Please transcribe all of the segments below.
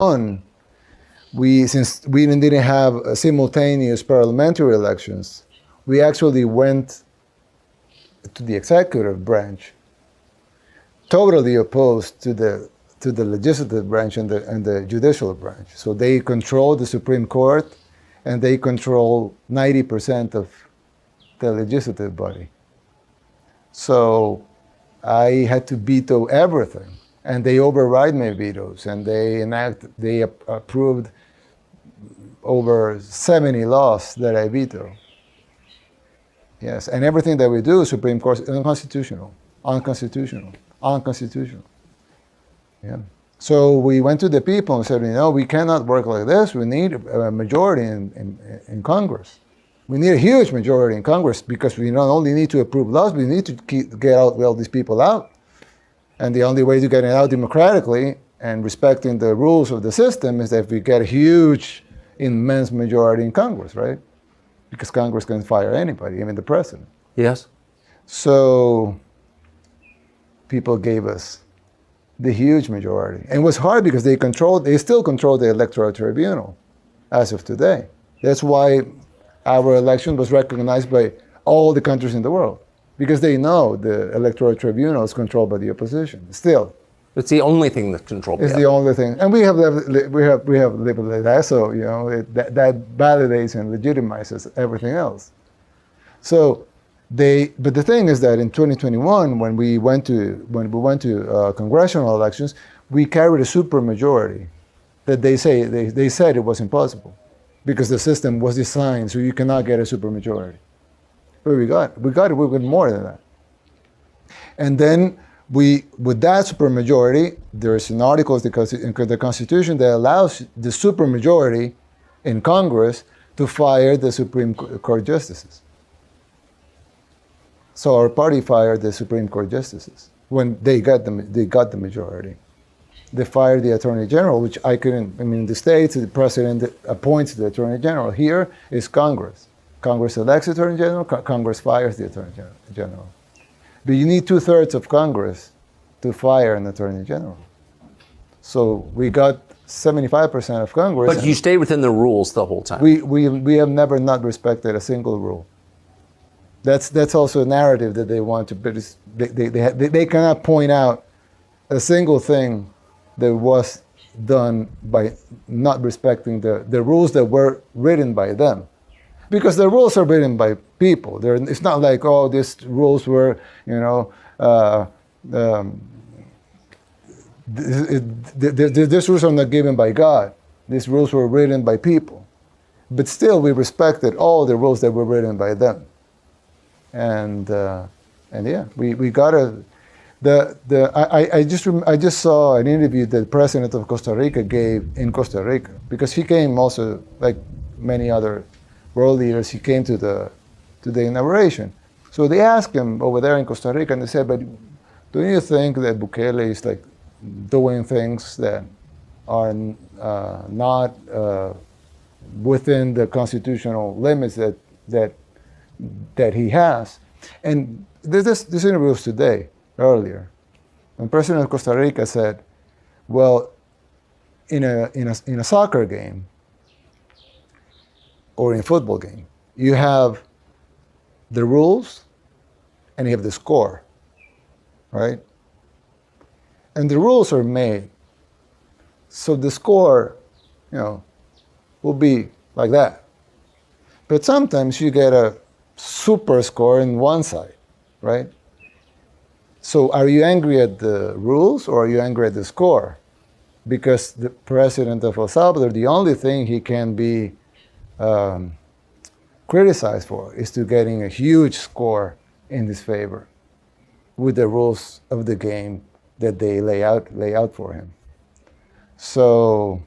since we didn't have simultaneous parliamentary elections, we actually went to the executive branch, totally opposed to the legislative branch and the judicial branch. So they control the Supreme Court, and they control 90% of the legislative body. So I had to veto everything, and they override my vetoes, and they approved over 70 laws that I veto. Yes, and everything that we do, Supreme Court, is unconstitutional. Yeah. So we went to the people and said, we cannot work like this. We need a majority in Congress. We need a huge majority in Congress because we not only need to approve laws, we need to get all these people out. And the only way to get it out democratically and respecting the rules of the system is that if we get a huge, immense majority in Congress, right? Because Congress can fire anybody, even the president. Yes. So people gave us the huge majority. And it was hard because they still control the electoral tribunal as of today. That's why our election was recognized by all the countries in the world, because they know the electoral tribunal is controlled by the opposition. Still, it's the only thing that's controlled. It's the only thing, and we have lived like that. So that validates and legitimizes everything else. So but the thing is that in 2021, when we went to congressional elections, we carried a supermajority that they said it was impossible because the system was designed so you cannot get a supermajority. But we got it more than that. And then with that supermajority, there's an article in the Constitution that allows the supermajority in Congress to fire the Supreme Court justices. So our party fired the Supreme Court justices when they got the majority. They fired the Attorney General, which I couldn't. In the States, the President appoints the Attorney General. Here is Congress. Congress elects the Attorney General, Congress fires the Attorney General. But you need 2/3 of Congress to fire an Attorney General. So we got 75% of Congress. But you stayed within the rules the whole time. We have never not respected a single rule. That's also a narrative that they want to, but they cannot point out a single thing that was done by not respecting the rules that were written by them. Because the rules are written by people. It's not like, these rules were, these rules are not given by God. These rules were written by people. But still, we respected all the rules that were written by them. And yeah, we got I just saw an interview that the president of Costa Rica gave in Costa Rica, because he came also, like many other world leaders, he came to the inauguration. So they asked him over there in Costa Rica, and they said, but don't you think that Bukele is like doing things that are not within the constitutional limits that he has? And this interview was today, earlier, when President of Costa Rica said, well, in a soccer game or in a football game, you have the rules and you have the score, right? And the rules are made so the score, will be like that. But sometimes you get a super score in one side, right? So are you angry at the rules or are you angry at the score? Because the president of El Salvador, the only thing he can be criticized for is to getting a huge score in his favor with the rules of the game that they lay out for him. So,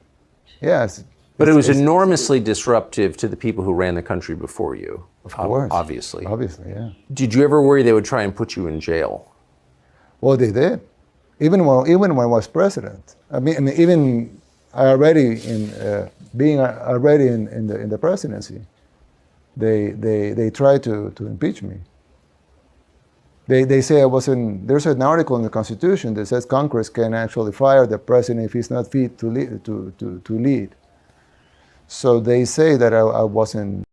yes. But it was enormously disruptive to the people who ran the country before you. Of course. Obviously. Obviously, yeah. Did you ever worry they would try and put you in jail? Well, they did. Even when I was president. I mean even being already in the presidency, they tried to impeach me. They say I wasn't. There's an article in the Constitution that says Congress can actually fire the president if he's not fit to lead. So they say that I wasn't